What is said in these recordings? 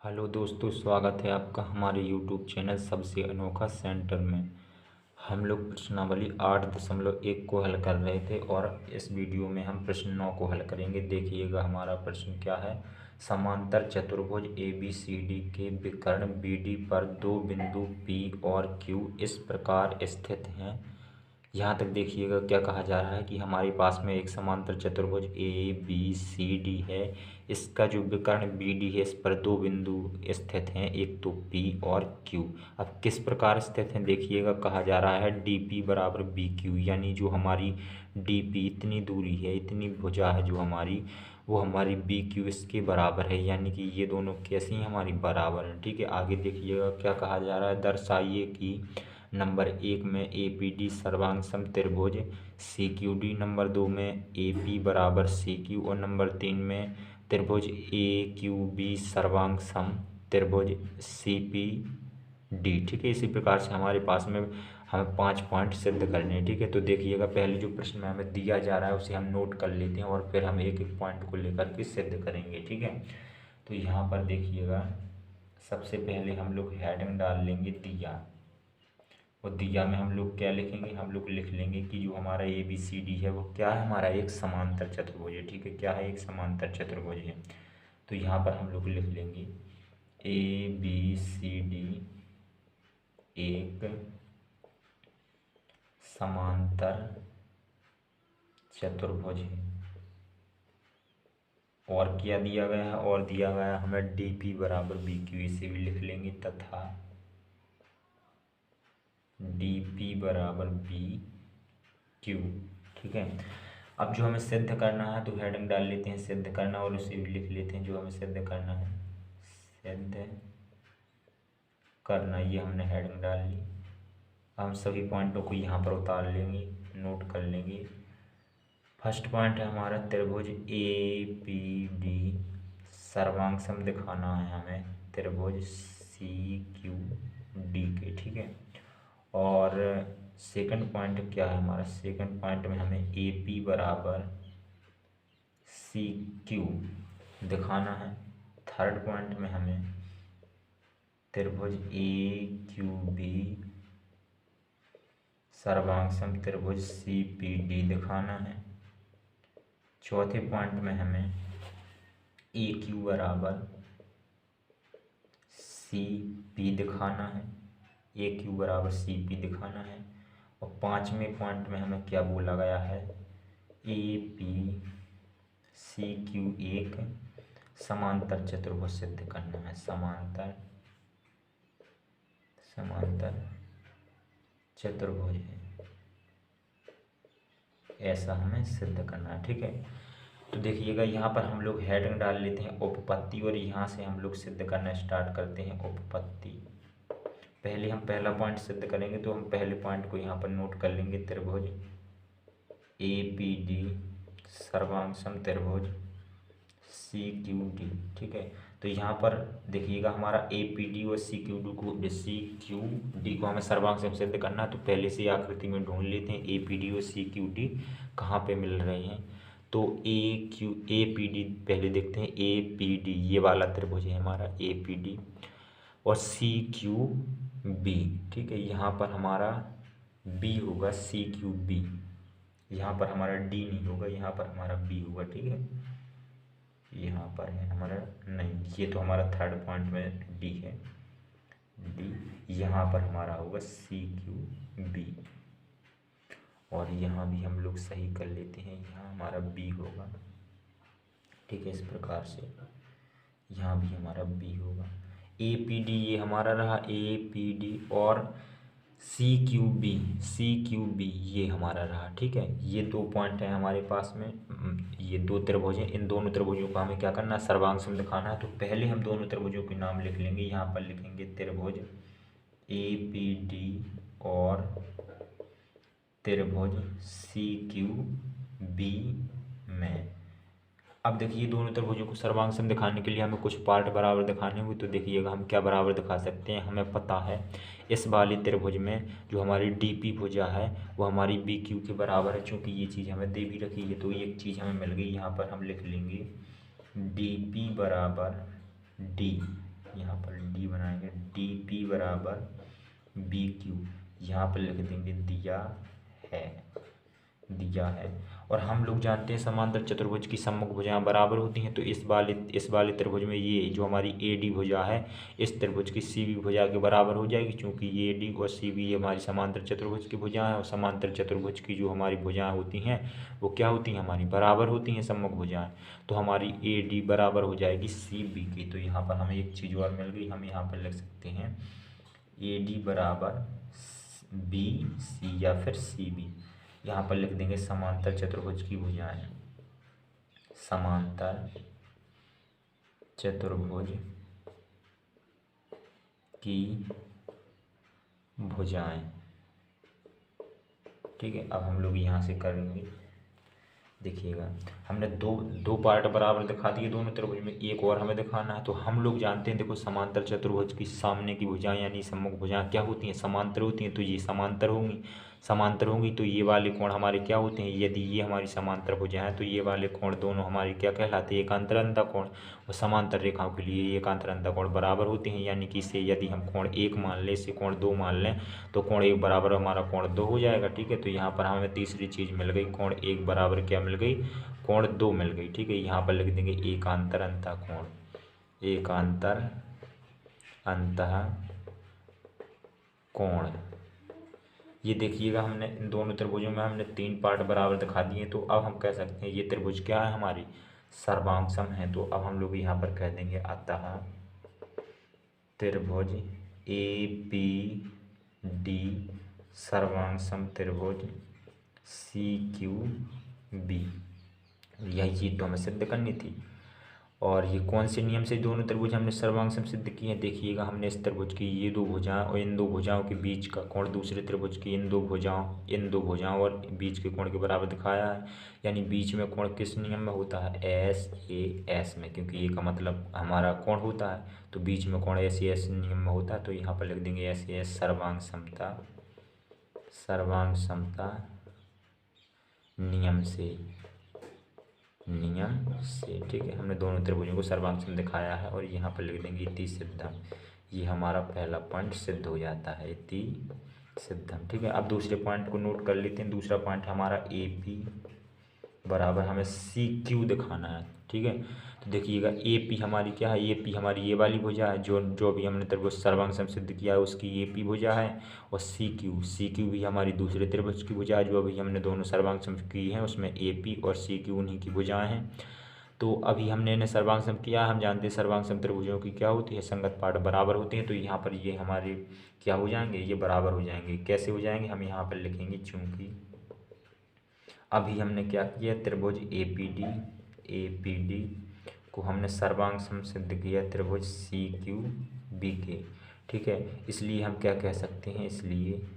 Hello दोस्तों, स्वागत है आपका हमारे यूट्यूब चैनल सबसे अनोखा सेंटर में। हम लोग प्रश्नावली 8.1 को हल कर रहे थे और इस वीडियो में हम प्रश्न 9 को हल करेंगे। देखिएगा हमारा प्रश्न क्या है। समांतर चतुर्भुज ABCD के विकर्ण BD पर दो बिंदु P और Q इस प्रकार स्थित हैं। यहाँ तक देखिएगा क्या कहा जा रहा है कि हमारे पास में एक समांतर चतुर्भुज ABCD है। इसका जो विकर्ण BD है, इस पर दो बिंदु स्थित हैं, एक तो P और Q। अब किस प्रकार स्थित हैं देखिएगा, कहा जा रहा है DP बराबर BQ, यानी जो हमारी DP इतनी दूरी है, इतनी भुजा है जो हमारी, वो हमारी BQ इसके बराबर है, यानी कि ये दोनों कैसी हैं, हमारी बराबर हैं। ठीक है, आगे देखिएगा क्या कहा जा रहा है। दर्शाइए कि नंबर 1 में APD सर्वांग सम त्रिभुज CQD, नंबर 2 में AP बराबर CQ और नंबर 3 में त्रिभुज AQB सर्वांग सम त्रिभुज CPD। ठीक है, इसी प्रकार से हमारे पास में हमें 5 पॉइंट सिद्ध करने हैं। ठीक है, तो देखिएगा पहले जो प्रश्न में हमें दिया जा रहा है उसे हम नोट कर लेते हैं और फिर हम एक एक पॉइंट को लेकर के सिद्ध करेंगे। ठीक है, तो यहाँ पर देखिएगा सबसे पहले हम लोग हेडिंग डाल लेंगे दिया, और दिया में हम लोग क्या लिखेंगे, हम लोग लिख लेंगे कि जो हमारा ABCD है वो क्या है, हमारा एक समांतर चतुर्भुज है। ठीक है, क्या है, एक समांतर चतुर्भुज है। तो यहाँ पर हम लोग लिख लेंगे ABCD एक समांतर चतुर्भुज है। और क्या दिया गया है, और दिया गया है हमें DP बराबर BQ, इसे भी लिख लेंगे, तथा DP बराबर BQ। ठीक है, अब जो हमें सिद्ध करना है तो हेडिंग डाल लेते हैं सिद्ध करना, और उसे भी लिख लेते हैं जो हमें सिद्ध करना है, सिद्ध करना। ये हमने हेडिंग डाल ली। हम सभी पॉइंटों को यहाँ पर उतार लेंगे, नोट कर लेंगे। फर्स्ट पॉइंट है हमारा त्रिभुज APD सर्वांग सम दिखाना है हमें त्रिभुज CQD के। ठीक है, और सेकंड पॉइंट क्या है हमारा, सेकंड पॉइंट में हमें AP बराबर CQ दिखाना है। थर्ड पॉइंट में हमें त्रिभुज AQB सर्वांग सम त्रिभुज CPD दिखाना है। चौथे पॉइंट में हमें AQ बराबर CP दिखाना है, AQ बराबर CP दिखाना है। और पांचवें पॉइंट में हमें क्या बोला गया है, APCQ एक समांतर चतुर्भुज सिद्ध करना है, समांतर चतुर्भुज है, ऐसा हमें सिद्ध करना है। ठीक है, तो देखिएगा यहाँ पर हम लोग हेडिंग डाल लेते हैं उपपत्ति, और यहाँ से हम लोग सिद्ध करना स्टार्ट करते हैं उपपत्ति। पहले हम पहला पॉइंट सिद्ध करेंगे, तो हम पहले पॉइंट को यहाँ पर नोट कर लेंगे, त्रिभुज APD सर्वांग सम त्रिभुज CQD। ठीक है, तो यहाँ पर देखिएगा हमारा APD और CQD को हमें सर्वांग सम सिद्ध करना है। तो पहले से आकृति में ढूंढ लेते हैं APD और CQD कहाँ पे मिल रहे हैं। तो APD पहले देखते हैं, APD ये वाला त्रिभुज है हमारा APD, और CQB। ठीक है, यहाँ पर हमारा B होगा CQB, यहाँ पर हमारा D नहीं होगा, यहाँ पर हमारा B होगा। ठीक है, यहाँ पर है हमारा नहीं, ये तो हमारा थर्ड पॉइंट में D है, D यहाँ पर हमारा होगा CQB, और यहाँ भी हम लोग सही कर लेते हैं, यहाँ हमारा B होगा। ठीक है, इस प्रकार से यहाँ भी हमारा B होगा। APD ये हमारा रहा APD, और CQB ये हमारा रहा। ठीक है, ये दो पॉइंट हैं हमारे पास में, ये दो त्रिभुज हैं। इन दोनों त्रिभुजों का हमें क्या करना है, सर्वांग सम दिखाना है। तो पहले हम दोनों त्रिभुजों के नाम लिख लेंगे, यहाँ पर लिखेंगे त्रिभुज APD और त्रिभुज CQB में। अब देखिए दोनों त्रिभुजों को सर्वांग सम दिखाने के लिए हमें कुछ पार्ट बराबर दिखाने होंगे। तो देखिएगा हम क्या बराबर दिखा सकते हैं, हमें पता है इस वाली त्रिभुज में जो हमारी DP भुजा है वो हमारी BQ के बराबर है। चूँकि ये चीज़ हमें दे भी रखी है, तो एक चीज़ हमें मिल गई। यहाँ पर हम लिख लेंगे DP बराबर D यहाँ पर डी बनाएंगे, डी पी बराबर बी क्यू, यहाँ पर लिख देंगे दिया है। और हम लोग जानते हैं समांतर चतुर्भुज की सम्मुख भुजाएं बराबर होती हैं, तो इस वाले त्रिभुज में ये जो हमारी ए डी भुजा है इस त्रिभुज की सी बी भुजा के बराबर हो जाएगी, क्योंकि ये डी और सी बी ये हमारी समांतर चतुर्भुज की भुजाएं हैं, और समांतर चतुर्भुज की जो हमारी भुजाएं होती हैं वो क्या होती हैं, हमारी बराबर होती हैं सम्मुख भुजाएं। तो हमारी ए डी बराबर हो जाएगी सी बी की। तो यहाँ पर हमें एक चीज़ और मिल गई, हम यहाँ पर लिख सकते हैं ए डी बराबर बी सी या फिर सी बी। यहाँ पर लिख देंगे समांतर चतुर्भुज की भुजाएं, समांतर चतुर्भुज की भुजाएं। ठीक है, अब हम लोग यहाँ से करेंगे, देखिएगा हमने दो पार्ट बराबर दिखा दिए दोनों त्रिभुज में, एक और हमें दिखाना है। तो हम लोग जानते हैं, देखो समांतर चतुर्भुज की सामने की भुजाएं यानी सम्मुख भुजाएं क्या होती हैं, समांतर होती हैं। तो ये समांतर होंगी तो ये वाले कोण हमारे क्या होते हैं, यदि ये हमारी समांतर भुजाएं हैं तो ये वाले कोण दोनों हमारी क्या कहलाते हैं, एकांतर अंतःकोण। और समांतर रेखाओं के लिए एकांतर अंतःकोण बराबर होते हैं, यानी कि इसे यदि हम कोण 1 मान लें, इसे कोण 2 मान लें, तो कोण 1 बराबर हमारा कोण 2 हो जाएगा। ठीक है, तो यहाँ पर हमें तीसरी चीज़ मिल गई, कोण 1 बराबर क्या मिल गई, कोण 2 मिल गई। ठीक है, यहाँ पर लिख देंगे एकांतर अंतःकोण, एकांतर अंतःकोण। ये देखिएगा हमने इन दोनों त्रिभुजों में हमने 3 पार्ट बराबर दिखा दिए, तो अब हम कह सकते हैं ये त्रिभुज क्या है, हमारी सर्वांगसम है। तो अब हम लोग यहाँ पर कह देंगे अतः त्रिभुज ए पी डी सर्वांगसम त्रिभुज सी क्यू बी। यही चीज़ तो हमें सिद्ध करनी थी। और ये कौन से नियम से दोनों त्रिभुज हमने सर्वांगसम सिद्ध किए हैं, देखिएगा हमने इस त्रिभुज की ये दो भुजाएं और इन दो भुजाओं के बीच का कोण दूसरे त्रिभुज की इन दो भुजाओं और बीच के कोण के बराबर दिखाया है। यानी बीच में कोण किस नियम में होता है, एस ए एस में, क्योंकि ये का मतलब हमारा कोण होता है, तो बीच में कोण एस ए एस नियम में होता है। तो यहाँ पर लिख देंगे एस ए एस सर्वांग समता नियम से। ठीक है, हमने दोनों त्रिभुजों को सर्वांगसम दिखाया है, और यहाँ पर लिख देंगे इति सिद्धम। ये हमारा पहला पॉइंट सिद्ध हो जाता है, इति सिद्धम। ठीक है, अब दूसरे पॉइंट को नोट कर लेते हैं। दूसरा पॉइंट हमारा ए पी बराबर हमें सी क्यू दिखाना है। ठीक है, तो देखिएगा ए पी हमारी क्या है, ए पी हमारी ये वाली भुजा है जो भी हमने त्रिभुज सर्वांगसम सिद्ध किया है उसकी ए पी भुजा है, और सी क्यू भी हमारी दूसरे त्रिभुज की भुजा है जो अभी हमने दोनों सर्वांगसम की हैं, उसमें ए पी और सी क्यू उन्हीं की भुजाएं हैं। तो अभी हमने इन्हें सर्वांगसम किया, हम जानते हैं सर्वांगसम त्रिभुजों की क्या होती है, संगत पार्ट बराबर होते हैं। तो यहाँ पर ये हमारे क्या हो जाएंगे, ये बराबर हो जाएंगे। कैसे हो जाएंगे, हम यहाँ पर लिखेंगे, चूँकि अभी हमने क्या किया, त्रिभुज ए पी डी को हमने सर्वांगसम सिद्ध किया त्रिभुज सी क्यू बी के। ठीक है, इसलिए हम क्या कह सकते हैं, इसलिए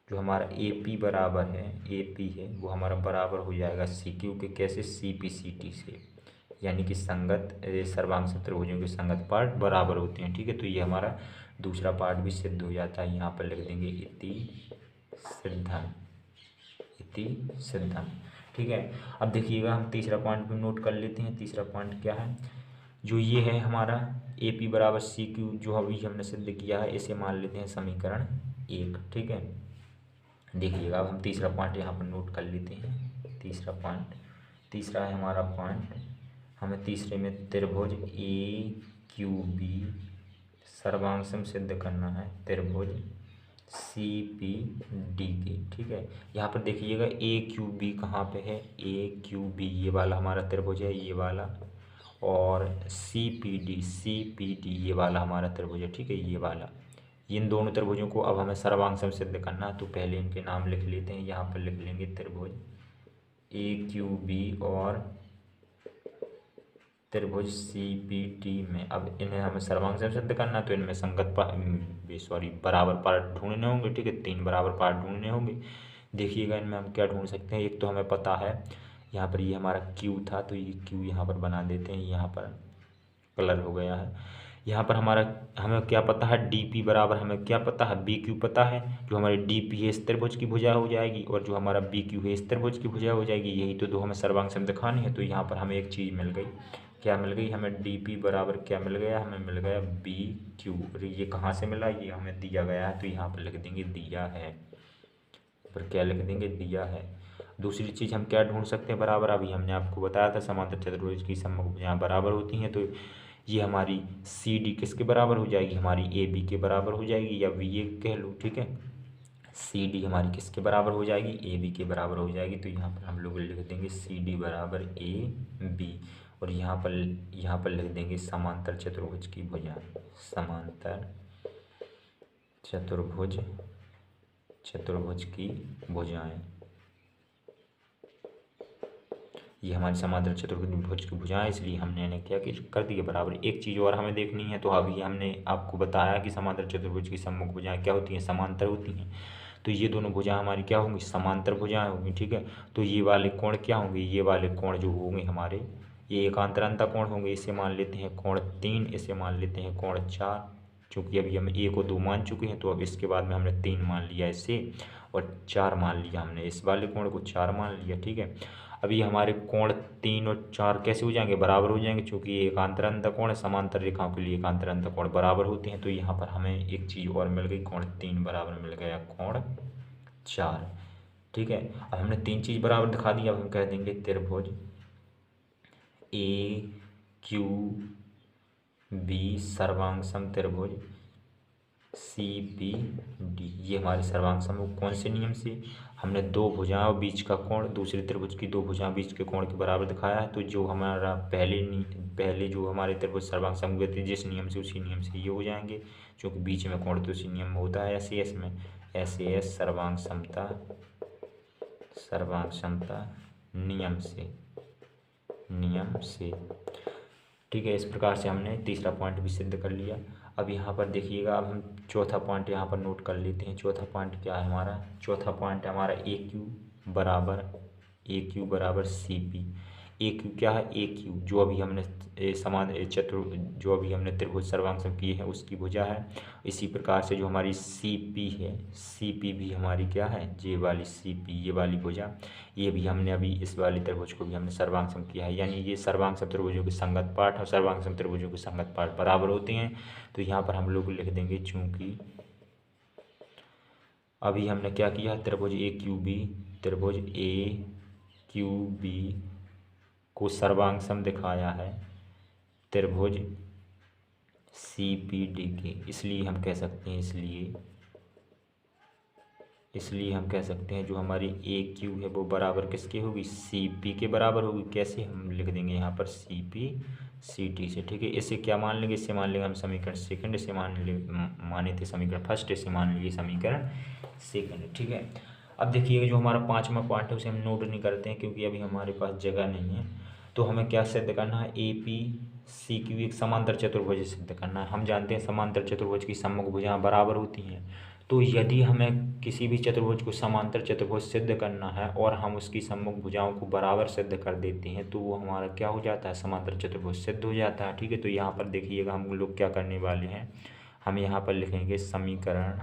जो हमारा ए पी बराबर है, ए पी है वो हमारा बराबर हो जाएगा सी क्यू के। कैसे, सी पी सी टी से, यानी कि संगत सर्वांगसम त्रिभुजों के संगत पार्ट बराबर होते हैं। ठीक है, तो ये हमारा दूसरा पार्ट भी सिद्ध हो जाता है। यहाँ पर लिख देंगे इति सिद्धम। ठीक है, अब देखिएगा हम तीसरा पॉइंट भी नोट कर लेते हैं। तीसरा पॉइंट क्या है, जो ये है हमारा ए पी बराबर सी क्यू जो अभी हमने सिद्ध किया है, इसे मान लेते हैं समीकरण 1। ठीक है, देखिएगा अब हम तीसरा पॉइंट यहाँ पर नोट कर लेते हैं। तीसरा है हमारा पॉइंट, हमें तीसरे में त्रिभुज ए क्यू बी सर्वांगसम सिद्ध करना है त्रिभुज सी पी डी की। ठीक है, यहाँ पर देखिएगा ए क्यू बी कहाँ पे है, ए क्यू बी ये वाला हमारा त्रिभुज है, ये वाला, और सी पी डी ये वाला हमारा त्रिभुज है। ठीक है, ये वाला, इन दोनों त्रिभुजों को अब हमें सर्वांगसम सिद्ध करना है। तो पहले इनके नाम लिख लेते हैं, यहाँ पर लिख लेंगे त्रिभुज ए क्यू बी और त्रिभुज सी पी डी में। अब इन्हें हमें सर्वांगसम सिद्ध करना है, तो इनमें बराबर पार्ट ढूंढने होंगे। ठीक है, 3 बराबर पार्ट ढूंढने होंगे। देखिएगा इनमें हम क्या ढूंढ सकते हैं, एक तो हमें पता है यहाँ पर ये हमारा क्यू था, तो ये क्यू यहाँ पर बना देते हैं, यहाँ पर कलर हो गया है। यहाँ पर हमें क्या पता है, डी पी बराबर हमें क्या पता है, बी क्यू पता है। जो हमारी डी पी है इस त्रिभुज की भुजा हो जाएगी, और जो हमारा बी क्यू है इस त्रिभुज की भुजा हो जाएगी। यही तो दो हमें सर्वांगसम दिखानी है। तो यहाँ पर हमें एक चीज़ मिल गई, क्या मिल गई हमें, डी पी बराबर क्या मिल गया, हमें मिल गया बी क्यू। और ये कहाँ से मिला, ये हमें दिया गया है, तो यहाँ पर लिख देंगे दिया है, पर क्या लिख देंगे, दिया है। दूसरी चीज़ हम क्या ढूंढ सकते हैं बराबर, अभी हमने आपको बताया था समांतर चतुर्भुज की सम्मुख भुजाएं बराबर होती हैं, तो ये हमारी सी डी किसके बराबर हो जाएगी, हमारी ए बी के बराबर हो जाएगी, या वी ए कह लो, ठीक है। सी डी हमारी किसके बराबर हो जाएगी, ए बी के बराबर हो जाएगी, तो यहाँ पर हम लोग लिख देंगे सी डी बराबर ए बी। और यहाँ पर लिख देंगे समांतर चतुर्भुज की भुजा, समांतर चतुर्भुज की भुजाएं, ये हमारी समांतर चतुर्भुज की भुजाएं, इसलिए हमने इन्हें क्या कि कर दिया बराबर। एक चीज़ और हमें देखनी है, तो अभी हमने आपको बताया कि समांतर चतुर्भुज की सम्मुख भुजाएं क्या होती हैं, समांतर होती हैं। तो ये दोनों भुजाएं हमारी क्या होंगी, समांतर भुजाएं होंगी, ठीक है। तो ये वाले कोण क्या होंगे, ये वाले कोण जो होंगे हमारे, ये एकांतरंता कोण होंगे। इसे मान लेते हैं कोण 3, इसे मान लेते हैं कोण 4, चूँकि अभी हम ए को 2 मान चुके हैं, तो अब इसके बाद में हमने 3 मान लिया इसे, और 4 मान लिया हमने, इस वाले कोण को 4 मान लिया, ठीक है। अभी हमारे कोण 3 और 4 कैसे हो जाएंगे, बराबर हो जाएंगे, क्योंकि ये एकांतरंत कोण है, समांतर रेखाओं के लिए एकांतरंत कोण बराबर होते हैं। तो यहाँ पर हमें एक चीज़ और मिल गई, कोण 3 बराबर मिल गया कोण 4, ठीक है। अब हमने 3 चीज़ बराबर दिखा दी, अब हम कह देंगे त्रिभुज ए क्यू बी सर्वांग सम त्रिभुज सी पी डी, ये हमारे सर्वांग समूह कौन से नियम से, हमने दो भुजाओं बीच का कोण, दूसरे त्रिभुज की दो भुजाओं बीच के कोण के बराबर दिखाया है। तो जो हमारा पहले जो हमारे त्रिभुज सर्वांग समूह थे जिस नियम से, उसी नियम से ये हो जाएंगे, क्योंकि बीच में कोण तो उसी नियम में होता है एस एस में, एस एस सर्वांग समता नियम से, ठीक है। इस प्रकार से हमने तीसरा पॉइंट भी सिद्ध कर लिया। अब यहाँ पर देखिएगा, अब हम चौथा पॉइंट यहाँ पर नोट कर लेते हैं। चौथा पॉइंट क्या है हमारा, चौथा पॉइंट है हमारा ए क्यू बराबर सी पी। ए क्यू क्या है, ए क्यू जो अभी हमने जो अभी हमने त्रिभुज सर्वांग किए हैं उसकी भुजा है। इसी प्रकार से जो हमारी सी पी है, सी पी भी हमारी क्या है, ये वाली सी पी, ये वाली भुजा, ये भी हमने अभी इस वाली त्रिभुज को भी हमने सर्वांग किया है। यानी ये सर्वांग त्रिभुजों के संगत पाठ और सर्वांग त्रिभुजों के संगत पाठ बराबर होते हैं। तो यहाँ पर हम लोग लिख देंगे, चूंकि अभी हमने क्या किया, त्रिभुज ए क्यू बी को सर्वांग सम दिखाया है त्रिभुज सी पी डी के, इसलिए हम कह सकते हैं, इसलिए हम कह सकते हैं जो हमारी ए क्यू है वो बराबर किसके होगी, सी पी के बराबर होगी। कैसे, हम लिख देंगे यहाँ पर सी पी सी टी से, ठीक है। इसे क्या मान लेंगे, इससे मान लेंगे हम समीकरण सेकंड, इसे माने थे समीकरण फर्स्ट, इसे मान लीजिए समीकरण सेकंड, ठीक है। अब देखिएगा जो हमारा पाँचवा पार्ट है उसे हम नोट नहीं करते हैं, क्योंकि अभी हमारे पास जगह नहीं है। तो हमें क्या सिद्ध करना है, ए पी सी क्यू एक समांतर चतुर्भुज सिद्ध करना है। हम जानते हैं समांतर चतुर्भुज की सम्मुख भुजाएं बराबर होती हैं। तो यदि हमें किसी भी चतुर्भुज को समांतर चतुर्भुज सिद्ध करना है और हम उसकी सम्मुख भुजाओं को बराबर सिद्ध कर देते हैं, तो वो हमारा क्या हो जाता है, समांतर चतुर्भुज सिद्ध हो जाता है, ठीक है। तो यहाँ पर देखिएगा हम लोग क्या करने वाले हैं, हम यहाँ पर लिखेंगे समीकरण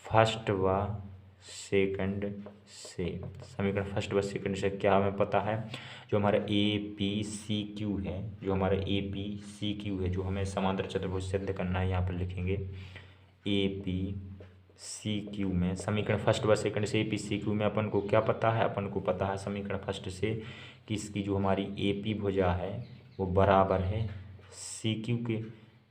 फर्स्ट व सेकंड से। समीकरण फर्स्ट व सेकंड से क्या हमें पता है, जो हमारा ए पी सी क्यू है, जो हमारा ए पी सी क्यू है, जो हमें समांतर चतुर्भुज सिद्ध करना है, यहाँ पर लिखेंगे ए पी सी क्यू में समीकरण फर्स्ट व सेकंड से ए पी सी क्यू में अपन को क्या पता है, अपन को पता है समीकरण फर्स्ट से कि इसकी जो हमारी ए पी भुजा है वो बराबर है सी क्यू के,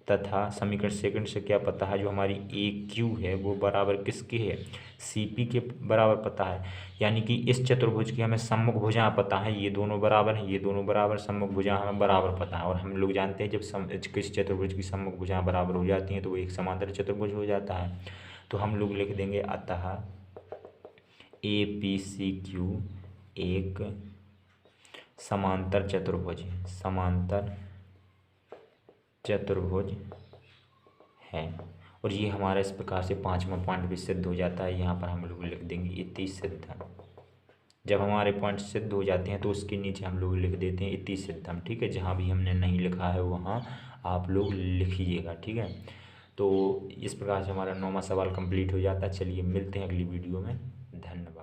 तथा समीकरण सेकंड से क्या पता है, जो हमारी ए क्यू है वो बराबर किसके है, सी पी के बराबर पता है। यानी कि इस चतुर्भुज की हमें सम्मुख भुजाएं पता है, ये दोनों बराबर हैं, ये दोनों बराबर, सम्मुख भुजाएं हमें बराबर पता है। और हम लोग जानते हैं जब किसी चतुर्भुज की सम्मुख भुजाएं बराबर हो जाती हैं तो वो एक समांतर चतुर्भुज हो जाता है। तो हम लोग लिख देंगे, अतः ए पी सी क्यू एक समांतर चतुर्भुज है। और ये हमारा इस प्रकार से पांचवा पॉइंट भी सिद्ध हो जाता है। यहाँ पर हम लोग लिख देंगे इति सिद्धम। जब हमारे पॉइंट सिद्ध हो जाते हैं तो उसके नीचे हम लोग लिख देते हैं इति सिद्धम, ठीक है। जहाँ भी हमने नहीं लिखा है वहाँ आप लोग लिखिएगा, ठीक है। तो इस प्रकार से हमारा 9वां सवाल कंप्लीट हो जाता है। चलिए मिलते हैं अगली वीडियो में, धन्यवाद।